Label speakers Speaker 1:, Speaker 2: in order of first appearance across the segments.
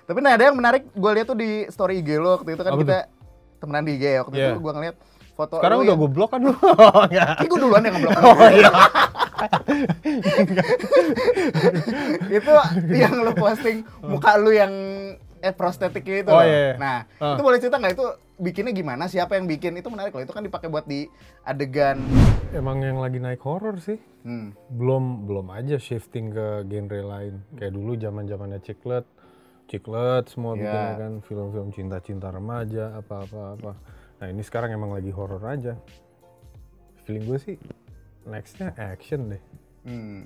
Speaker 1: Tapi nah ada yang menarik, gue lihat tuh di story IG lo waktu itu kan. Apa kita temenan di IG ya waktu itu, gue ngeliat foto.
Speaker 2: Sekarang udah gue blok kan lu?
Speaker 1: Ini gue duluan yang ngeblok.
Speaker 2: Iya.
Speaker 1: Itu yang lo posting muka lu yang prostetik itu. Nah, itu boleh cerita nggak itu bikinnya gimana? Siapa yang bikin? Itu menarik loh. Itu kan dipakai buat di adegan.
Speaker 2: Emang yang lagi naik horor sih. Belum aja shifting ke genre lain. Kayak dulu zaman-zamannya Ciklet semua bikinnya kan, film-film cinta-cinta remaja, apa-apa. Nah ini sekarang emang lagi horor aja. Feeling gue sih nextnya action deh.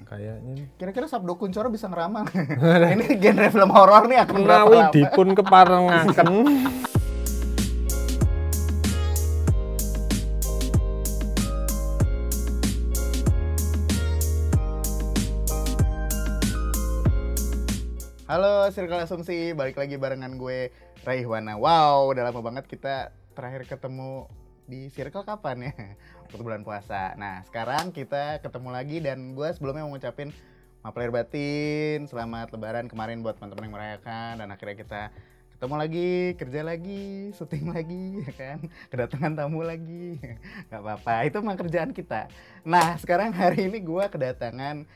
Speaker 2: Kayaknya.
Speaker 1: Kira-kira Sabdo Kuncoro bisa ngeramal. Ini genre film horor nih akan berapa
Speaker 2: Menawi
Speaker 1: lama?
Speaker 2: dipun keparengaken.
Speaker 1: Halo Circle Asumsi, balik lagi barengan gue Raihwana. Wow, udah lama banget kita terakhir ketemu di Circle kapan ya? Waktu bulan puasa. Nah, sekarang kita ketemu lagi dan gue sebelumnya mau ngucapin maaf lahir batin, selamat lebaran kemarin buat teman-teman yang merayakan, dan akhirnya kita ketemu lagi, kerja lagi, syuting lagi, ya kan? Kedatangan tamu lagi. Gak apa-apa, itu memang kerjaan kita. Nah, sekarang hari ini gue kedatangan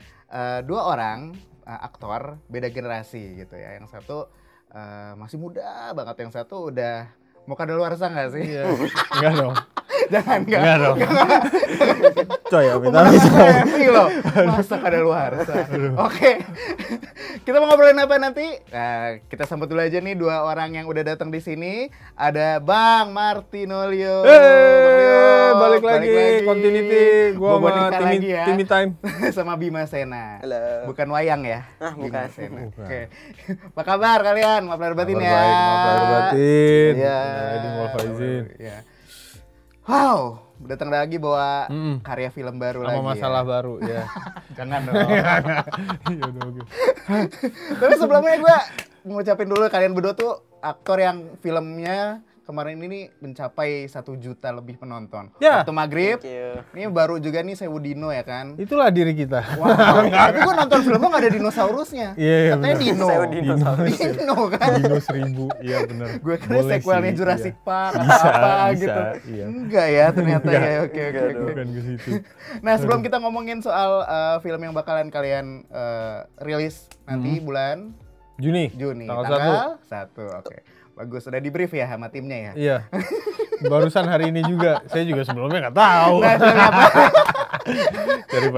Speaker 1: dua orang aktor beda generasi gitu ya. Yang satu masih muda banget, yang satu udah mau kadaluarsa nggak sih?
Speaker 2: Iya. Enggak dong.
Speaker 1: Jangan,
Speaker 2: enggak dong. Coy,
Speaker 1: loh. Masa kadaluarsa. Oke. Kita mau ngobrolin apa nanti? Nah, kita sambut dulu aja nih dua orang yang udah datang di sini. Ada Bang Martinolio.
Speaker 2: Balik lagi. Continuity. Gua sama Timmy Time.
Speaker 1: Sama Bima Sena.
Speaker 3: Halo.
Speaker 1: Bukan wayang ya?
Speaker 3: Bukan.
Speaker 1: Oke. Apa kabar kalian? Maaf lahir batin ya.
Speaker 2: Maaf lahir batin.
Speaker 1: Iya.
Speaker 2: Iya.
Speaker 1: Wow, datang lagi bawa karya film baru lagi.
Speaker 2: Sama masalah baru ya.
Speaker 1: Jangan dong.
Speaker 2: Iya udah oke.
Speaker 1: Tapi sebelumnya gue ngucapin dulu, kalian berdua tuh aktor yang filmnya kemarin ini mencapai 1 juta lebih penonton.
Speaker 2: Ya.
Speaker 1: Waktu maghrib. Ini baru juga nih Sewu Dino ya kan.
Speaker 2: Itulah diri kita.
Speaker 1: Wah, tapi gue nonton filmnya nggak ada dinosaurusnya.
Speaker 2: Iya,
Speaker 1: katanya
Speaker 2: bener.
Speaker 1: Dino. Dino kan.
Speaker 2: Dino 1000, iya benar.
Speaker 1: Gue kira sequelnya Jurassic Park atau apa gitu.
Speaker 2: Iya.
Speaker 1: Enggak ya ternyata ya. Oke.
Speaker 2: Bukan ke situ.
Speaker 1: Nah, sebelum kita ngomongin soal film yang bakalan kalian rilis nanti bulan
Speaker 2: Juni.
Speaker 1: Tanggal 1. Oke. Bagus, sudah di brief ya sama timnya ya?
Speaker 2: Iya. Barusan hari ini juga. Saya juga sebelumnya nggak tahu.
Speaker 1: Nah, filmnya apa?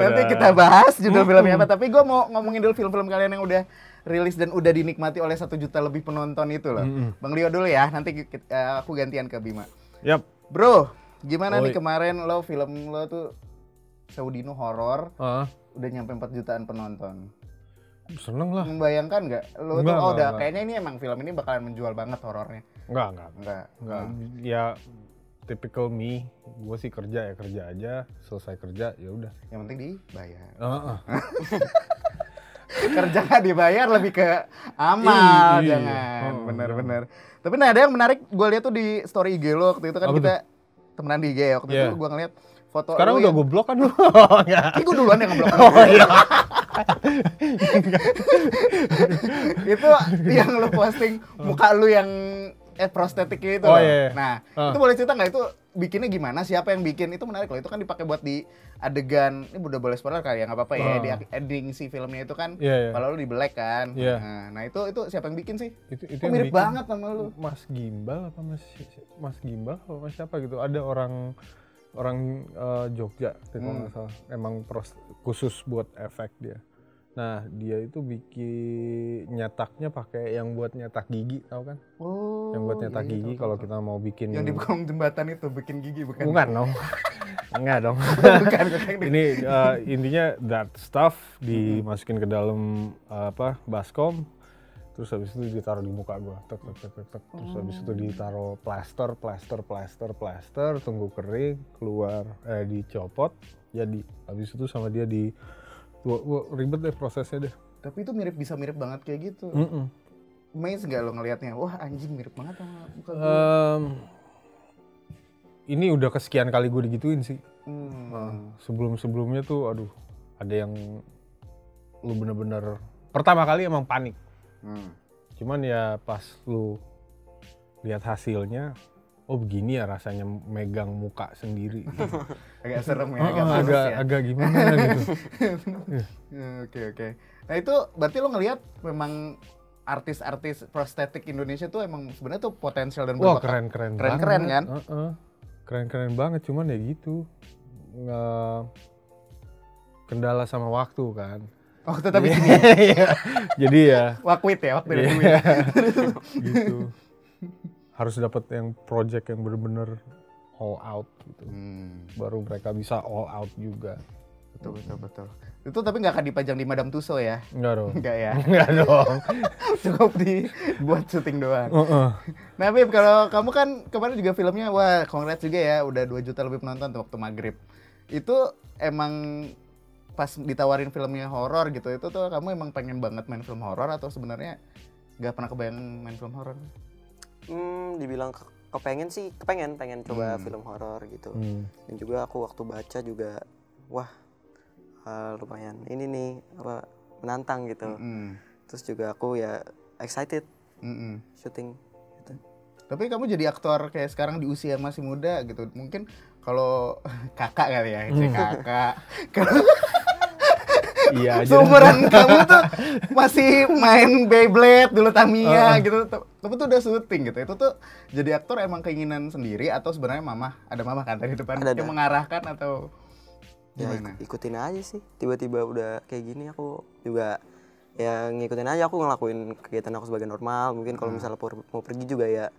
Speaker 1: Nanti kita bahas judul filmnya apa. Tapi gue mau ngomongin dulu film-film kalian yang udah rilis dan udah dinikmati oleh 1 juta lebih penonton itu loh. Bang Leo dulu ya, nanti aku gantian ke Bima.
Speaker 2: Yap.
Speaker 1: Bro, gimana nih kemarin film lo tuh Sewu Dino horor, udah nyampe 4 jutaan penonton.
Speaker 2: Seneng lah.
Speaker 1: Membayangkan nggak? Lo tuh udah kayaknya ini emang film ini bakalan menjual banget horornya.
Speaker 2: Enggak. Ya typical me, gue sih kerja aja, selesai kerja ya udah.
Speaker 1: Yang penting dibayar. Kerja nggak dibayar lebih ke amal, jangan. Bener. Tapi nah ada yang menarik, gue lihat tuh di story IG lo waktu itu kan. Kita temenan di IG ya waktu itu, gue ngeliat foto.
Speaker 2: Sekarang udah gue blok kan lu?
Speaker 1: Ini gue duluan yang ngeblok. Itu yang lo posting muka lu yang prostetik itu. Nah, itu boleh cerita nggak itu bikinnya gimana? Siapa yang bikin? Itu menarik loh. Itu kan dipakai buat di adegan. Ini udah boleh spoiler kali ya, nggak apa-apa ya. Di ending si filmnya itu kan, kalau lu di black kan. Nah itu siapa yang bikin sih?
Speaker 2: Itu
Speaker 1: mirip banget sama lu.
Speaker 2: Mas Gimbal apa Mas Gimbal apa Mas siapa gitu? Ada orang Jogja, kalau nggak salah. Emang khusus buat efek dia. Nah, dia itu bikin nyetaknya pakai yang buat nyetak gigi, tahu kan? Yang buat nyetak gigi kalau kita mau bikin.
Speaker 1: Yang di kolong jembatan itu bikin gigi bukan?
Speaker 2: Bukan dong. Enggak dong.
Speaker 1: Bukan.
Speaker 2: Ini intinya that stuff dimasukin ke dalam baskom. Terus habis itu ditaruh di muka gua. Tek. Terus habis itu ditaruh plaster, tunggu kering, keluar dicopot, jadi. Habis itu sama dia di ribet deh prosesnya deh.
Speaker 1: Tapi itu bisa mirip banget kayak gitu. Amazed nggak lo ngelihatnya? Wah anjing mirip banget sama muka gue.
Speaker 2: Ini udah kesekian kali gue digituin sih. Sebelumnya tuh aduh, ada yang lu bener-bener pertama kali emang panik. Cuman ya pas lu lihat hasilnya, oh begini ya rasanya megang muka sendiri.
Speaker 1: Agak serem ya, agak ya.
Speaker 2: Agak gimana gitu.
Speaker 1: Oke. Nah itu berarti lo ngelihat memang artis-artis prostetik Indonesia tuh emang sebenarnya tuh potensial dan
Speaker 2: wah keren-keren
Speaker 1: kan?
Speaker 2: Keren-keren banget, cuman ya gitu. Kendala sama waktu kan.
Speaker 1: Waktu tapi gini.
Speaker 2: Jadi ya.
Speaker 1: Waktu ya.
Speaker 2: Gitu. Harus dapat yang project yang bener-bener all out gitu. Baru mereka bisa all out juga.
Speaker 1: Betul. Itu tapi nggak akan dipajang di Madame Tussauds ya?
Speaker 2: Enggak dong.
Speaker 1: Enggak ya?
Speaker 2: Enggak dong.
Speaker 1: Cukup buat syuting doang. Nah Bib, kalau kamu kan kemarin juga filmnya, wah congrats juga ya, udah 2 juta lebih penonton tuh waktu Maghrib. Itu emang pas ditawarin filmnya horor gitu, itu tuh kamu emang pengen banget main film horor atau sebenarnya nggak pernah kebayang main film horor?
Speaker 3: Dibilang pengen coba film horor gitu. Dan juga aku waktu baca juga, wah lumayan ini nih menantang gitu. Terus juga aku ya excited syuting gitu.
Speaker 1: Tapi kamu jadi aktor kayak sekarang di usia masih muda gitu, mungkin kalau kakak kali ya, kakak.
Speaker 2: Iya,
Speaker 1: seumuran kamu tuh masih main Beyblade dulu Tamiya gitu, tapi tuh udah syuting gitu. Itu tuh jadi aktor emang keinginan sendiri atau sebenarnya ada mama kan tadi depan yang mengarahkan atau gimana?
Speaker 3: Ya ikutin aja sih. Tiba-tiba udah kayak gini aku juga ya ngikutin aja, aku ngelakuin kegiatan aku sebagai normal. Mungkin kalau misalnya mau pergi juga ya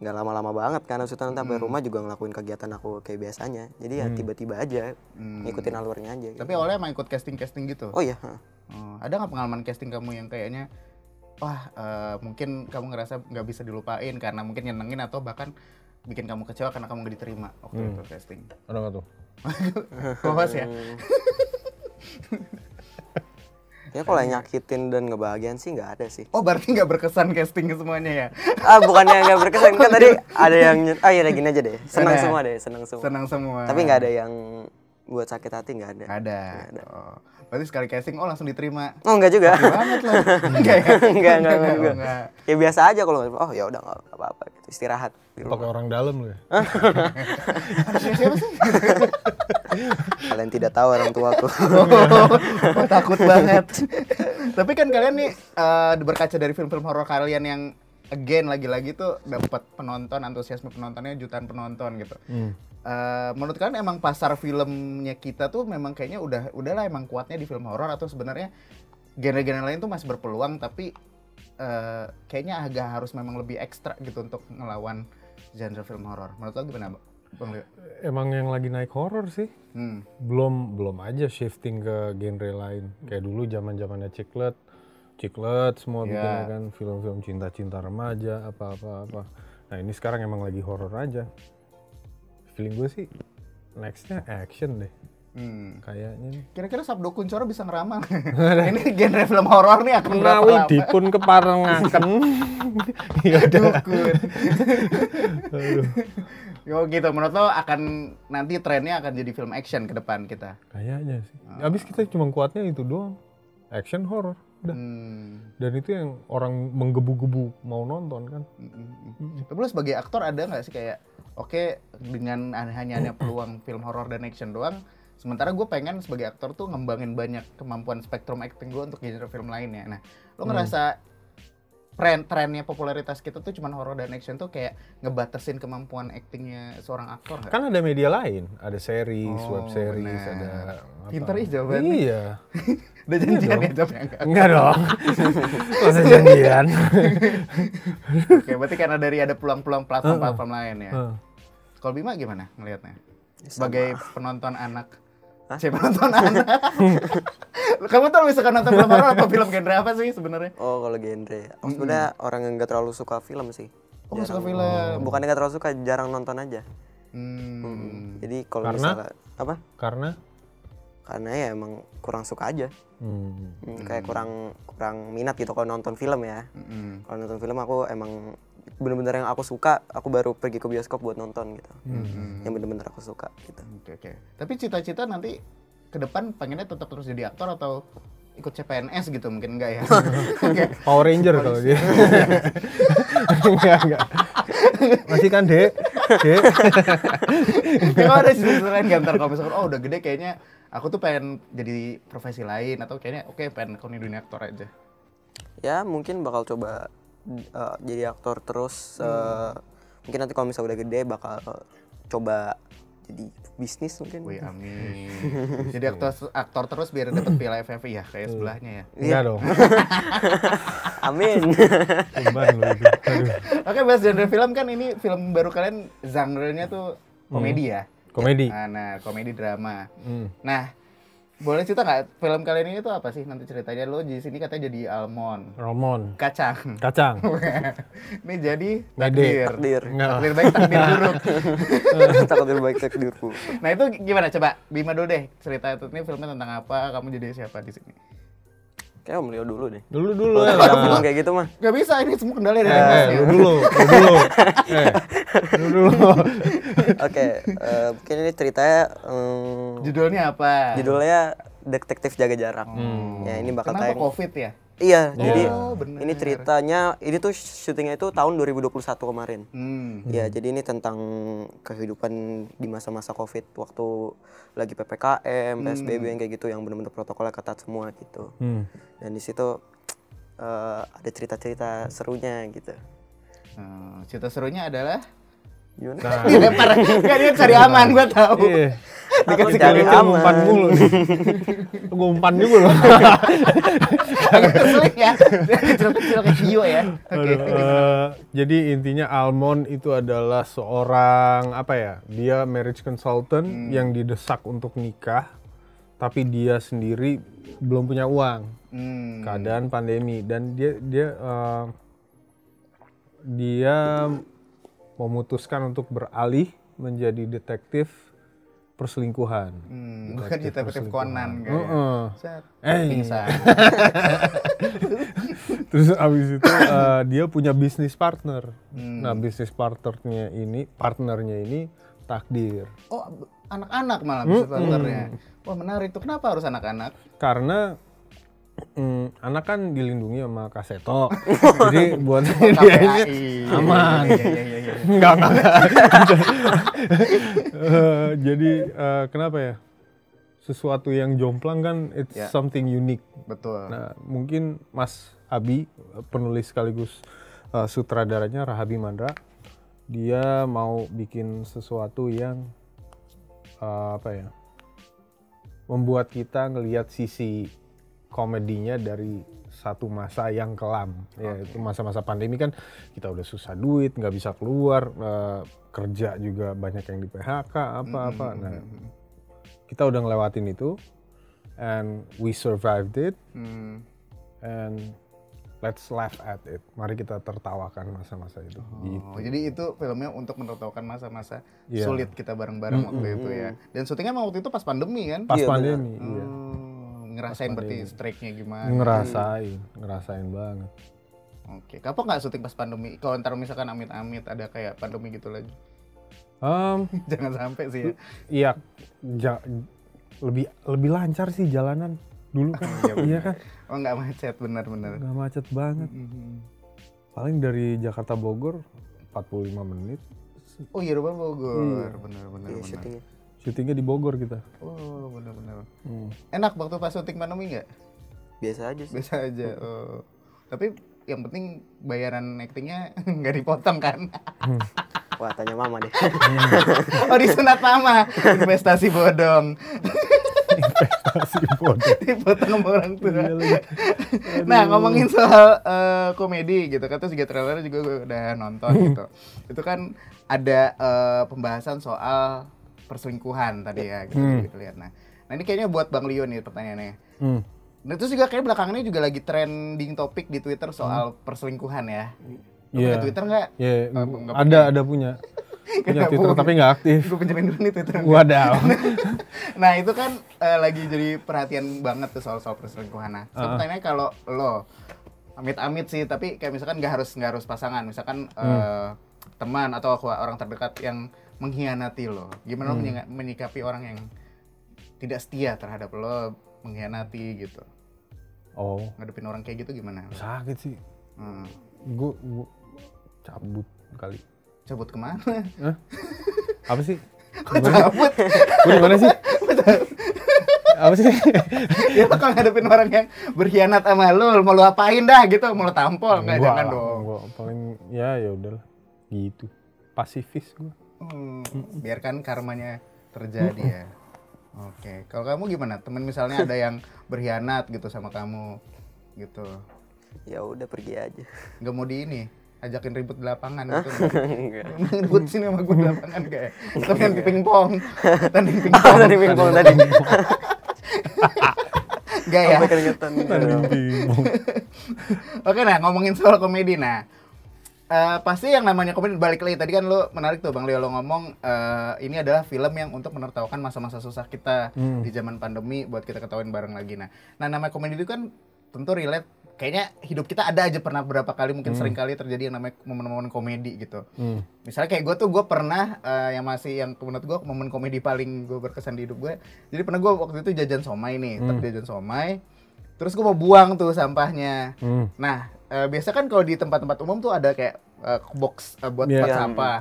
Speaker 3: nggak lama-lama banget kan, maksudnya nanti sampai rumah juga ngelakuin kegiatan aku kayak biasanya. Jadi ya tiba-tiba aja ngikutin alurnya aja gitu.
Speaker 1: Tapi awalnya emang ikut casting gitu?
Speaker 3: Oh iya.
Speaker 1: Ada nggak pengalaman casting kamu yang kayaknya wah mungkin kamu ngerasa nggak bisa dilupain karena mungkin nyenengin atau bahkan bikin kamu kecewa karena kamu nggak diterima waktu itu casting?
Speaker 2: Ada nggak tuh?
Speaker 1: Bos ya?
Speaker 3: Ya kalau nyakitin dan ngebahagiain sih nggak ada sih.
Speaker 1: Oh berarti nggak berkesan casting semuanya ya?
Speaker 3: Bukannya nggak berkesan, kan tadi ada yang ya gini aja deh. Senang semua. Tapi nggak ada yang buat sakit hati, nggak ada.
Speaker 1: Ada. Oh. Berarti sekali casting langsung diterima?
Speaker 3: Oh enggak juga.
Speaker 1: Oke banget loh. Enggak ya?
Speaker 3: Enggak. Ya biasa aja kalau ya udah nggak apa-apa gitu. Istirahat.
Speaker 2: Pakai orang dalam lu ya?
Speaker 1: Siapa sih?
Speaker 3: Kalian tidak tahu orang tuaku.
Speaker 1: Oh, takut banget. Tapi kan kalian nih berkaca dari film-film horor kalian yang again lagi-lagi tuh dapat penonton, antusiasme penontonnya jutaan penonton gitu. Menurut kalian emang pasar filmnya kita tuh memang kayaknya udahlah emang kuatnya di film horor atau sebenarnya genre-genre lain tuh masih berpeluang tapi kayaknya agak harus memang lebih ekstra gitu untuk ngelawan genre film horor. Menurut lo gimana, Bang Leo?
Speaker 2: Emang yang lagi naik horor sih. Belum aja shifting ke genre lain. Kayak dulu zaman-zamannya Ciklet semua bikinnya kan, film-film cinta-cinta remaja apa. Nah, ini sekarang emang lagi horor aja. Feeling gue sih nextnya action deh. Kayaknya nih.
Speaker 1: Kira-kira Sabdo Kuncoro bisa ngeramal. Ini genre film horor nih akan berapa
Speaker 2: menawi
Speaker 1: lama?
Speaker 2: dipun keparengaken. Ya
Speaker 1: dukun. Yo gitu, menurut lo akan nanti trennya akan jadi film action ke depan kita?
Speaker 2: Kayaknya sih. Abis kita cuma kuatnya itu doang. Action horror. Udah. Dan itu yang orang menggebu-gebu mau nonton kan.
Speaker 1: Tapi lo sebagai aktor ada nggak sih kayak oke, dengan hanya peluang film horor dan action doang, sementara gue pengen sebagai aktor tuh ngembangin banyak kemampuan spektrum acting gue untuk genre film lainnya. Nah, lo ngerasa trennya popularitas kita tuh cuman horor dan action tuh kayak ngebatasin kemampuan actingnya seorang aktor nggak?
Speaker 2: Kan ada media lain, ada series, web series, ada apa?
Speaker 1: Pinter jawabannya.
Speaker 2: Iya.
Speaker 1: Udah janjian ya jawabnya?
Speaker 2: Enggak dong. Masa janjian.
Speaker 1: Oke, berarti karena ada peluang-peluang platform lain ya. Kalau Bima gimana ngelihatnya? Sebagai penonton anak. Penonton anak. Kamu tuh lebih suka nonton film horor atau film genre apa sih sebenarnya?
Speaker 3: Oh, kalau genre. Sebenarnya orang yang nggak terlalu suka film sih.
Speaker 1: Oh, suka film.
Speaker 3: Bukannya nggak terlalu suka, jarang nonton aja. Jadi kalau misalnya apa? Karena ya emang kurang suka aja. Kayak kurang minat gitu kalau nonton film ya. Kalau nonton film aku emang bener-bener yang aku suka, aku baru pergi ke bioskop buat nonton gitu. Yang bener-bener aku suka gitu.
Speaker 1: Oke. Tapi cita-cita nanti ke depan pengennya tetap terus jadi aktor atau ikut CPNS gitu mungkin enggak ya?
Speaker 2: Power Ranger kalau dia. Enggak. Masih kan, Dek?
Speaker 1: Kalau ada sisi lain kan ntar kalau misalkan udah gede kayaknya aku tuh pengen jadi profesi lain atau kayaknya pengen di dunia aktor aja.
Speaker 3: Ya mungkin bakal coba jadi aktor terus. Mungkin nanti kalau misalnya udah gede bakal coba jadi bisnis mungkin.
Speaker 1: Wih, amin. Jadi aktor terus biar dapat piala FFI ya kayak sebelahnya ya.
Speaker 2: Iya dong.
Speaker 3: Amin.
Speaker 1: Oke, bahas genre film kan ini film baru kalian genre-nya tuh komedi ya.
Speaker 2: Komedi.
Speaker 1: Nah, komedi drama. Nah, boleh cerita nggak film kalian ini tuh apa sih nanti ceritanya? Lo di sini katanya jadi almond. Kacang. Ini jadi takdir.
Speaker 3: Takdir
Speaker 1: baik, takdir buruk.
Speaker 3: Takdir baik, takdir buruk.
Speaker 1: Nah itu gimana? Coba Bima dulu deh cerita itu. Ini filmnya tentang apa? Kamu jadi siapa di sini?
Speaker 3: Kayak Om Leo dulu deh.
Speaker 2: Dulu ya.
Speaker 3: Ngomong kayak gitu mah.
Speaker 1: Gak bisa, ini semua kendali dari
Speaker 2: dulu.
Speaker 3: Oke, mungkin ini ceritanya
Speaker 1: judulnya apa?
Speaker 3: Judulnya Detektif Jaga Jarak. Ya ini bakal
Speaker 1: kenapa
Speaker 3: tayang.
Speaker 1: COVID ya?
Speaker 3: Iya, jadi
Speaker 1: bener.
Speaker 3: ini ceritanya, ini tuh syutingnya itu tahun 2021 kemarin. Ya, jadi ini tentang kehidupan di masa-masa COVID waktu lagi PPKM, PSBB yang kayak gitu, yang benar-benar protokolnya ketat semua gitu. Dan di situ ada cerita-cerita serunya gitu.
Speaker 1: Cerita serunya adalah
Speaker 3: gimana?
Speaker 1: Nah. Dilempar, enggak dia cari aman, gua tahu.
Speaker 2: Iya.
Speaker 3: Dikasih cari aman.
Speaker 2: Ngumpan mulu. Ngumpan juga loh.
Speaker 1: Keselip ya. Kecil-kecil kayak Gio ya. Oke.
Speaker 2: Jadi intinya Almond itu adalah seorang dia marriage consultant yang didesak untuk nikah, tapi dia sendiri belum punya uang. Keadaan pandemi dan dia memutuskan untuk beralih menjadi detektif perselingkuhan.
Speaker 1: Bukan detektif Conan kan. Pingsan.
Speaker 2: Terus abis itu dia punya bisnis partner. Nah, bisnis partnernya ini takdir.
Speaker 1: Oh, anak-anak malah bisnis partnernya. Wah, menarik tuh. Kenapa harus anak-anak?
Speaker 2: Karena anak kan dilindungi sama Kaseto. Jadi buat dia ini aman. Enggak. Jadi kenapa ya? Sesuatu yang jomplang kan it's something unique.
Speaker 1: Betul.
Speaker 2: Nah, mungkin Mas Abi, penulis sekaligus sutradaranya Rahabi Mandra, dia mau bikin sesuatu yang membuat kita ngelihat sisi komedinya dari satu masa yang kelam. Ya, itu masa-masa pandemi kan kita udah susah duit, nggak bisa keluar, kerja juga banyak yang di PHK, apa-apa. Nah, kita udah ngelewatin itu, and we survived it, and let's laugh at it. Mari kita tertawakan masa-masa itu. Gitu.
Speaker 1: Jadi itu filmnya untuk menertawakan masa-masa sulit kita bareng-bareng waktu itu ya. Dan syutingnya emang waktu itu pas pandemi kan?
Speaker 2: Pas pandemi, iya.
Speaker 1: Ngerasain berarti strike-nya gimana?
Speaker 2: Ngerasain banget.
Speaker 1: Oke, kapok nggak syuting pas pandemi? Kalau ntar misalkan amit-amit ada kayak pandemi gitu lagi? Jangan sampai sih ya.
Speaker 2: Iya, lebih lancar sih jalanan dulu kan. Iya kan?
Speaker 1: Oh nggak macet, benar-benar.
Speaker 2: Nggak macet banget. Paling dari Jakarta Bogor 45 menit.
Speaker 1: Oh iya, Bogor. Benar-benar.
Speaker 2: Syutingnya di Bogor kita.
Speaker 1: Oh, benar-benar. Enak waktu pas syuting pandemi nggak?
Speaker 3: Biasa aja sih.
Speaker 1: Biasa aja. Tapi yang penting bayaran actingnya nggak dipotong kan?
Speaker 3: Wah, tanya mama deh.
Speaker 1: Oh, disunat mama. Investasi bodong. Dipotong sama orang tua. Nah, ngomongin soal komedi gitu kan, terus juga trailer juga gue udah nonton gitu. Itu kan ada pembahasan soal perselingkuhan tadi ya gitu kita lihat. Nah, ini kayaknya buat Bang Leo nih pertanyaannya. Nah, terus juga kayak belakangan ini juga lagi trending topik di Twitter soal perselingkuhan ya. Punya Twitter nggak?
Speaker 2: Ada punya. Punya Twitter tapi nggak aktif.
Speaker 1: Gue pinjemin dulu nih Twitter.
Speaker 2: Wadaw.
Speaker 1: Nah, itu kan lagi jadi perhatian banget tuh soal perselingkuhan. Nah, pertanyaannya kalau lo amit-amit sih, tapi kayak misalkan nggak harus pasangan, misalkan teman atau orang terdekat yang mengkhianati lo, gimana lo menyikapi orang yang tidak setia terhadap lo, mengkhianati gitu?
Speaker 2: Oh.
Speaker 1: Ngadepin orang kayak gitu gimana?
Speaker 2: Sakit sih. Gue cabut kali.
Speaker 1: Cabut kemana?
Speaker 2: Hah? Apa sih?
Speaker 1: Cabut?
Speaker 2: Gue dimana sih? Apa sih?
Speaker 1: Ya lo kalau ngadepin orang yang berkhianat sama lo, mau lo apain dah gitu? Mau lo tampol? Enggak, jangan dong.
Speaker 2: Gue paling ya udahlah gitu. Pasifis gue.
Speaker 1: Biarkan karmanya terjadi ya. Oke, kalau kamu gimana? Temen misalnya ada yang berkhianat gitu sama kamu gitu.
Speaker 3: Ya udah pergi aja.
Speaker 1: Nggak mau di ini, ajakin ribut di lapangan gitu. Ribut sini sama gue di lapangan kayak. Tanding pingpong. Tanding pingpong.
Speaker 3: Tanding pingpong tadi.
Speaker 1: Enggak ya?
Speaker 2: Tanding pingpong.
Speaker 1: Oke, nah ngomongin soal komedi, nah pasti yang namanya komedi, balik lagi tadi kan lo menarik tuh Bang Leo, lo ngomong ini adalah film yang untuk menertawakan masa-masa susah kita di zaman pandemi buat kita ketawain bareng lagi. Nah namanya komedi itu kan tentu relate, kayaknya hidup kita ada aja pernah berapa kali mungkin sering kali terjadi yang namanya momen-momen komedi gitu. Misalnya kayak gue pernah yang menurut gue momen komedi paling gue berkesan di hidup gue. Jadi pernah gue waktu itu jajan somai nih, jajan somai. Terus gue mau buang tuh sampahnya. Nah, biasa kan kalau di tempat-tempat umum tuh ada kayak box buat tempat sampah.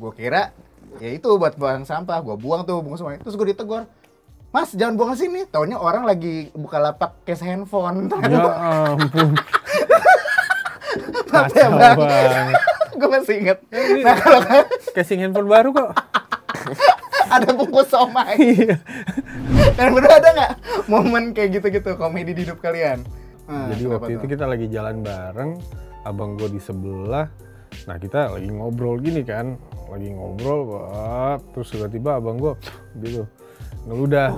Speaker 1: Gue kira ya itu buat buang sampah. Gue buang tuh bungkus semuanya. Terus gue ditegur, "Mas, jangan buang ke sini." Taunya orang lagi buka lapak case handphone.
Speaker 2: Ya ampun.
Speaker 1: Kacau banget. Gue masih inget. Nah, kalau
Speaker 2: casing handphone baru kok.
Speaker 1: ada bungkus somai. Kalian berdua ada nggak momen kayak gitu-gitu komedi di hidup kalian?
Speaker 2: Jadi waktu itu kita lagi jalan bareng, abang gue di sebelah. Nah kita lagi ngobrol gini kan, terus tiba-tiba abang gue gitu ngeludah.